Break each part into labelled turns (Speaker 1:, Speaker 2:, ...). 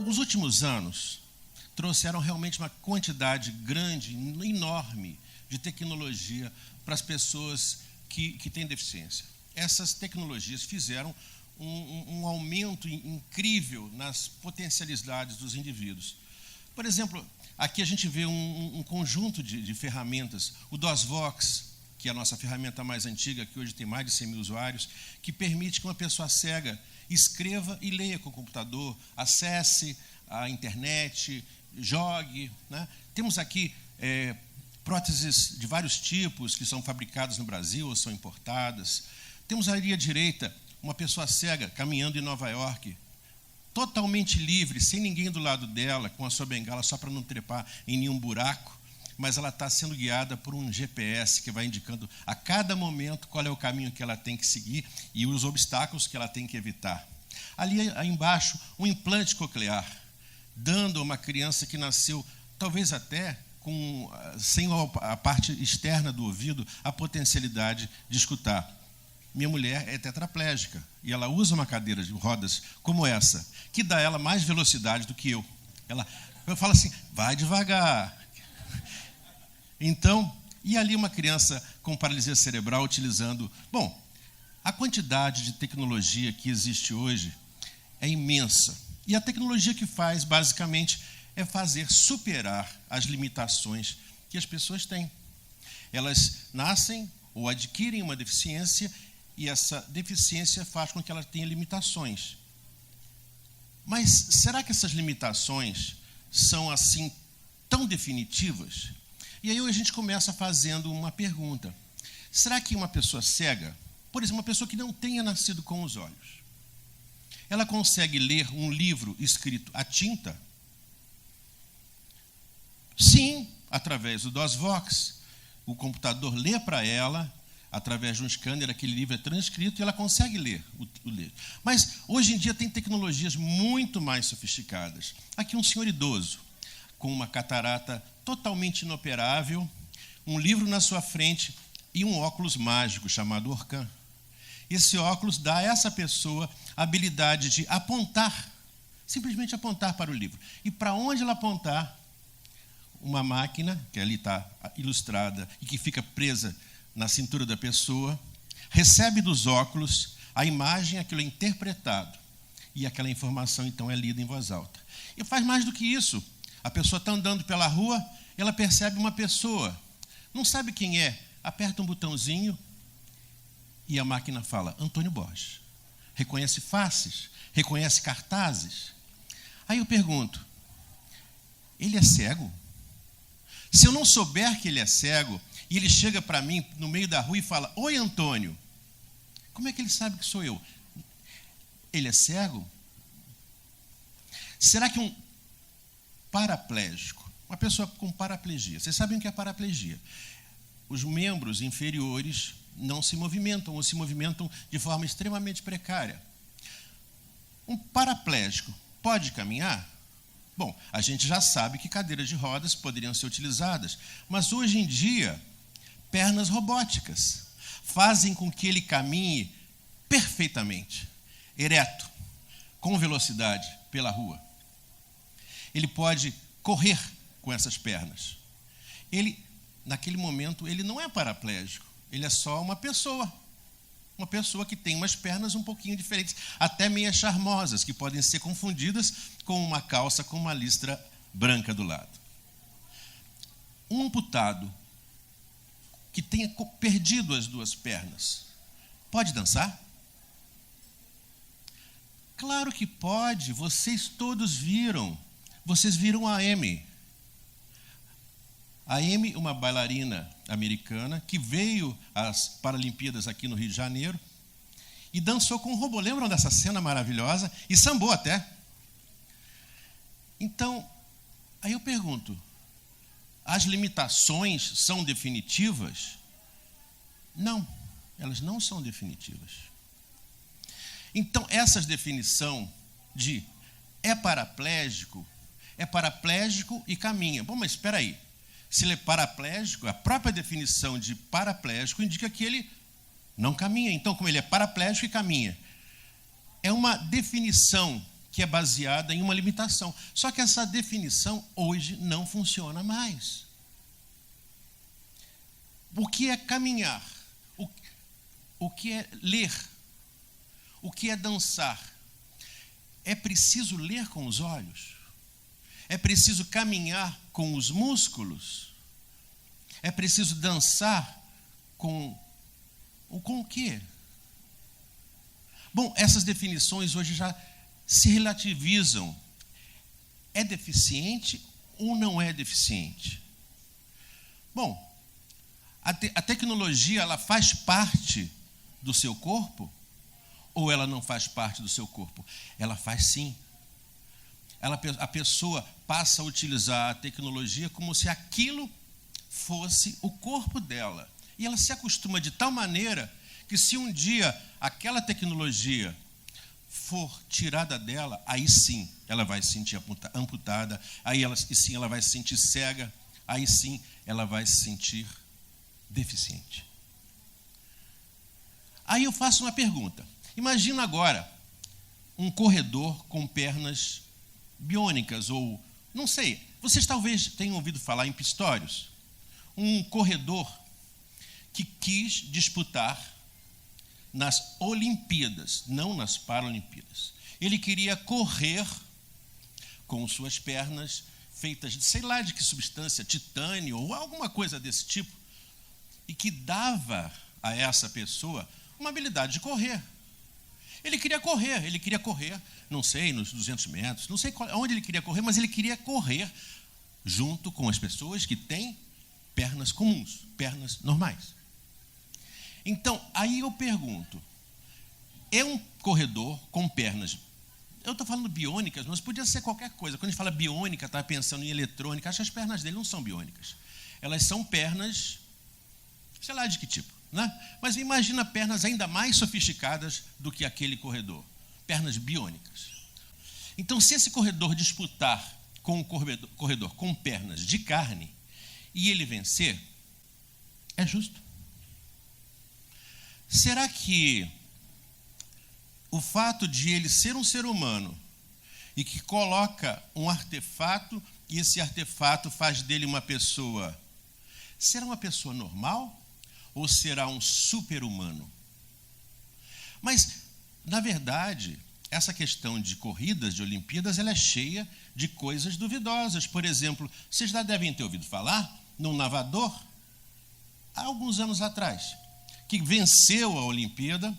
Speaker 1: Os últimos anos trouxeram realmente uma quantidade grande, enorme, de tecnologia para as pessoas que têm deficiência. Essas tecnologias fizeram um aumento incrível nas potencialidades dos indivíduos. Por exemplo, aqui a gente vê um conjunto de ferramentas. O DOSVox, que é a nossa ferramenta mais antiga, que hoje tem mais de 100 mil usuários, que permite que uma pessoa cega escreva e leia com o computador, acesse a internet, jogue, né? Temos aqui próteses de vários tipos que são fabricadas no Brasil ou são importadas. Temos ali à direita uma pessoa cega caminhando em Nova York, totalmente livre, sem ninguém do lado dela, com a sua bengala, só para não trepar em nenhum buraco, mas ela está sendo guiada por um GPS que vai indicando a cada momento qual é o caminho que ela tem que seguir e os obstáculos que ela tem que evitar. Ali embaixo, um implante coclear, dando a uma criança que nasceu, talvez até sem a parte externa do ouvido, a potencialidade de escutar. Minha mulher é tetraplégica e ela usa uma cadeira de rodas como essa, que dá a ela mais velocidade do que eu. Eu falo assim, vai devagar. Então, e ali uma criança com paralisia cerebral utilizando... Bom, a quantidade de tecnologia que existe hoje é imensa. E a tecnologia que faz, basicamente, é fazer superar as limitações que as pessoas têm. Elas nascem ou adquirem uma deficiência e essa deficiência faz com que ela tenha limitações. Mas será que essas limitações são assim tão definitivas? E aí a gente começa fazendo uma pergunta. Será que uma pessoa cega, por exemplo, uma pessoa que não tenha nascido com os olhos, ela consegue ler um livro escrito à tinta? Sim, através do DOSVox. O computador lê para ela, através de um scanner, aquele livro é transcrito e ela consegue ler o livro. Mas hoje em dia tem tecnologias muito mais sofisticadas. Aqui um senhor idoso, com uma catarata totalmente inoperável, um livro na sua frente e um óculos mágico chamado Orcan. Esse óculos dá a essa pessoa a habilidade de apontar, simplesmente apontar para o livro. E para onde ela apontar, uma máquina, que ali está ilustrada e que fica presa na cintura da pessoa, recebe dos óculos a imagem, aquilo é interpretado, e aquela informação, então, é lida em voz alta. E faz mais do que isso. A pessoa está andando pela rua, ela percebe uma pessoa, não sabe quem é, aperta um botãozinho e a máquina fala, Antônio Borges. Reconhece faces, reconhece cartazes. Aí eu pergunto, ele é cego? Se eu não souber que ele é cego, e ele chega para mim no meio da rua e fala, oi, Antônio, como é que ele sabe que sou eu? Ele é cego? Será que um paraplégico, uma pessoa com paraplegia, vocês sabem o que é paraplegia? Os membros inferiores não se movimentam, ou se movimentam de forma extremamente precária. Um paraplégico pode caminhar? Bom, a gente já sabe que cadeiras de rodas poderiam ser utilizadas, mas hoje em dia, pernas robóticas fazem com que ele caminhe perfeitamente, ereto, com velocidade pela rua. Ele pode correr com essas pernas. Ele, naquele momento, ele não é paraplégico, ele é só uma pessoa que tem umas pernas um pouquinho diferentes, até meio charmosas, que podem ser confundidas com uma calça com uma listra branca do lado. Um amputado que tenha perdido as duas pernas, pode dançar? Claro que pode, vocês todos viram. Vocês viram a Amy. A Amy, uma bailarina americana, que veio às Paralimpíadas aqui no Rio de Janeiro e dançou com um robô. Lembram dessa cena maravilhosa? E sambou até. Então, aí eu pergunto, as limitações são definitivas? Não, elas não são definitivas. Então, essa definição de é paraplégico e caminha. Bom, mas espera aí. Se ele é paraplégico, a própria definição de paraplégico indica que ele não caminha. Então, como ele é paraplégico e caminha, é uma definição que é baseada em uma limitação. Só que essa definição hoje não funciona mais. O que é caminhar? O que é ler? O que é dançar? É preciso ler com os olhos? É preciso caminhar com os músculos? É preciso dançar com o quê? Bom, essas definições hoje já se relativizam. É deficiente ou não é deficiente? Bom, a tecnologia, ela faz parte do seu corpo ou ela não faz parte do seu corpo? Ela faz sim. A pessoa passa a utilizar a tecnologia como se aquilo fosse o corpo dela. E ela se acostuma de tal maneira que se um dia aquela tecnologia for tirada dela, aí sim ela vai se sentir amputada, aí sim ela vai se sentir cega, aí sim ela vai se sentir deficiente. Aí eu faço uma pergunta. Imagina agora um corredor com pernas biônicas, ou, não sei, vocês talvez tenham ouvido falar em Pistorius, um corredor que quis disputar nas Olimpíadas, não nas Paralimpíadas. Ele queria correr com suas pernas feitas de sei lá de que substância, titânio ou alguma coisa desse tipo, e que dava a essa pessoa uma habilidade de correr. Ele queria correr, não sei, nos 200 metros, não sei onde ele queria correr, mas ele queria correr junto com as pessoas que têm pernas comuns, pernas normais. Então, aí eu pergunto, é um corredor com pernas, eu estou falando biônicas, mas podia ser qualquer coisa. Quando a gente fala biônica, está pensando em eletrônica, acho que as pernas dele não são biônicas. Elas são pernas, sei lá de que tipo, né? Mas imagina pernas ainda mais sofisticadas do que aquele corredor, pernas biônicas. Então, se esse corredor disputar com um corredor com pernas de carne e ele vencer, é justo. Será que o fato de ele ser um ser humano e que coloca um artefato e esse artefato faz dele uma pessoa, será uma pessoa normal ou será um super-humano? Mas, na verdade, essa questão de corridas, de Olimpíadas, ela é cheia de coisas duvidosas. Por exemplo, vocês já devem ter ouvido falar num nadador, há alguns anos atrás, que venceu a Olimpíada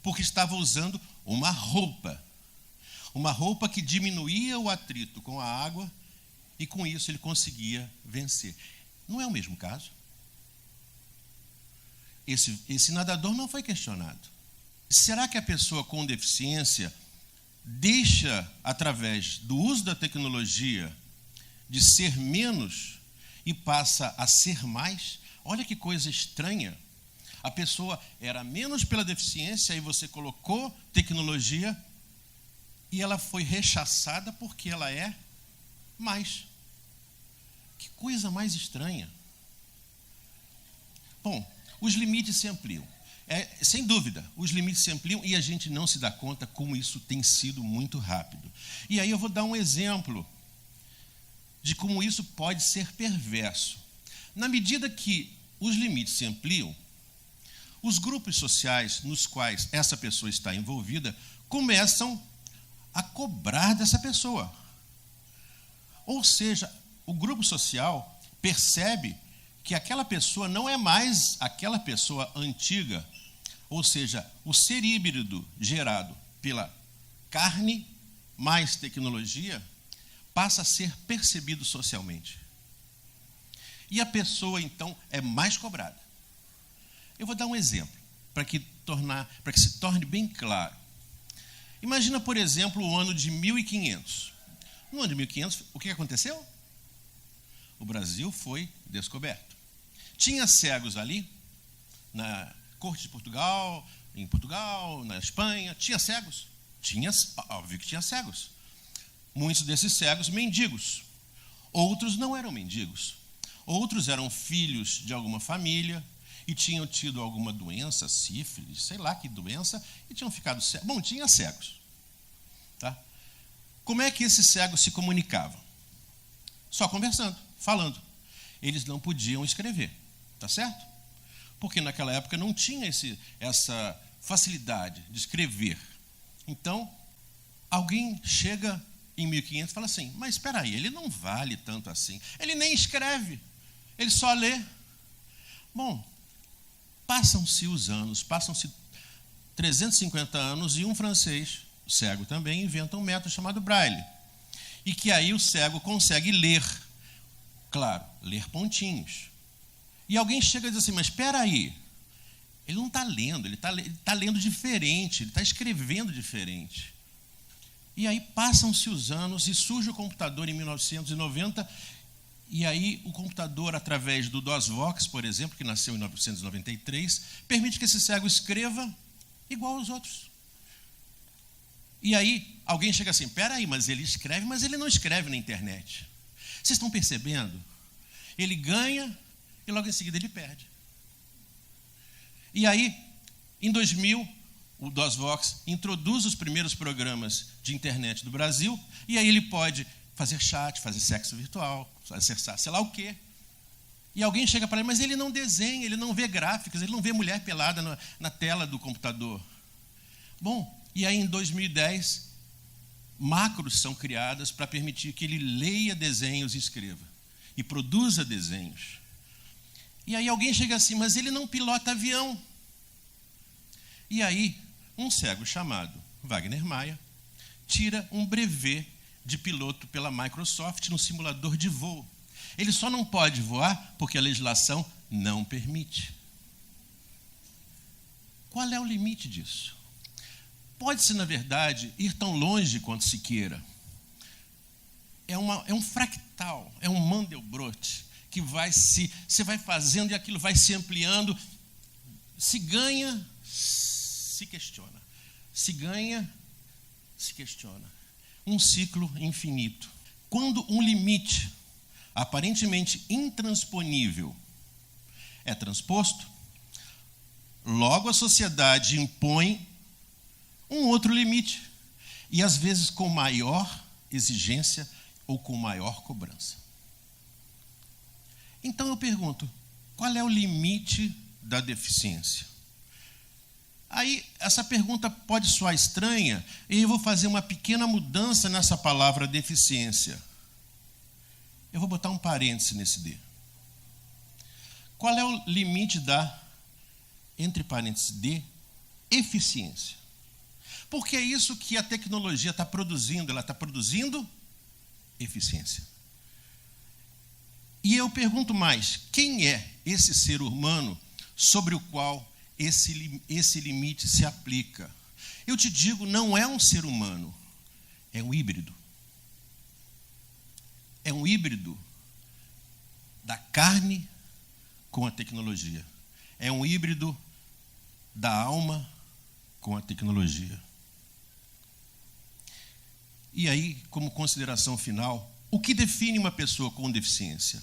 Speaker 1: porque estava usando uma roupa que diminuía o atrito com a água e com isso ele conseguia vencer. Não é o mesmo caso? Esse nadador não foi questionado. Será que a pessoa com deficiência deixa, através do uso da tecnologia, de ser menos e passa a ser mais? Olha que coisa estranha. A pessoa era menos pela deficiência e você colocou tecnologia e ela foi rechaçada porque ela é mais. Que coisa mais estranha. Bom, os limites se ampliam. Sem dúvida, os limites se ampliam e a gente não se dá conta como isso tem sido muito rápido. E aí eu vou dar um exemplo de como isso pode ser perverso. Na medida que os limites se ampliam, os grupos sociais nos quais essa pessoa está envolvida começam a cobrar dessa pessoa. Ou seja, o grupo social percebe que aquela pessoa não é mais aquela pessoa antiga, ou seja, o ser híbrido gerado pela carne mais tecnologia passa a ser percebido socialmente. E a pessoa, então, é mais cobrada. Eu vou dar um exemplo para que se torne bem claro. Imagina, por exemplo, o ano de 1500. No ano de 1500, o que aconteceu? O Brasil foi descoberto. Tinha cegos ali, na corte de Portugal, em Portugal, na Espanha, tinha cegos? Óbvio que tinha cegos. Muitos desses cegos, mendigos. Outros não eram mendigos. Outros eram filhos de alguma família e tinham tido alguma doença, sífilis, sei lá que doença, e tinham ficado cegos. Bom, tinha cegos. Tá? Como é que esses cegos se comunicavam? Só conversando, falando. Eles não podiam escrever, tá certo? Porque naquela época não tinha essa facilidade de escrever. Então, alguém chega em 1500 e fala assim, mas espera aí, ele não vale tanto assim. Ele nem escreve, ele só lê. Bom, passam-se os anos, passam-se 350 anos e um francês, cego também, inventa um método chamado Braille. E que aí o cego consegue ler, claro, ler pontinhos. E alguém chega e diz assim, mas espera aí, ele não está lendo, ele está lendo diferente, ele está escrevendo diferente. E aí passam-se os anos e surge o computador em 1990, e aí o computador, através do DOS-Vox, por exemplo, que nasceu em 1993, permite que esse cego escreva igual aos outros. E aí alguém chega assim, espera aí, mas ele escreve, mas ele não escreve na internet. Vocês estão percebendo? Ele ganha e logo em seguida ele perde. E aí, em 2000, o DOS-Vox introduz os primeiros programas de internet do Brasil, e aí ele pode fazer chat, fazer sexo virtual, acessar sei lá o quê. E alguém chega para ele, mas ele não desenha, ele não vê gráficos, ele não vê mulher pelada na tela do computador. Bom, e aí em 2010, macros são criadas para permitir que ele leia desenhos e escreva, e produza desenhos. E aí alguém chega assim, mas ele não pilota avião. E aí, um cego chamado Wagner Maia tira um brevet de piloto pela Microsoft no simulador de voo. Ele só não pode voar porque a legislação não permite. Qual é o limite disso? Pode-se, na verdade, ir tão longe quanto se queira. É um fractal, é um Mandelbrot, que você vai fazendo e aquilo vai se ampliando. Se ganha, se questiona. Se ganha, se questiona. Um ciclo infinito. Quando um limite aparentemente intransponível é transposto, logo a sociedade impõe um outro limite, e às vezes com maior exigência ou com maior cobrança. Então eu pergunto, qual é o limite da deficiência? Aí essa pergunta pode soar estranha, e eu vou fazer uma pequena mudança nessa palavra deficiência. Eu vou botar um parêntese nesse D. Qual é o limite da, entre parênteses, D, eficiência? Porque é isso que a tecnologia está produzindo, ela está produzindo eficiência. E eu pergunto mais, quem é esse ser humano sobre o qual esse limite se aplica? Eu te digo, não é um ser humano, é um híbrido. É um híbrido da carne com a tecnologia. É um híbrido da alma com a tecnologia. E aí, como consideração final, o que define uma pessoa com deficiência?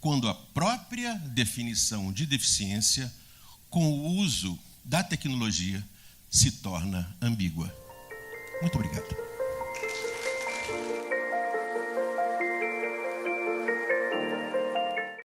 Speaker 1: Quando a própria definição de deficiência, com o uso da tecnologia, se torna ambígua. Muito obrigado.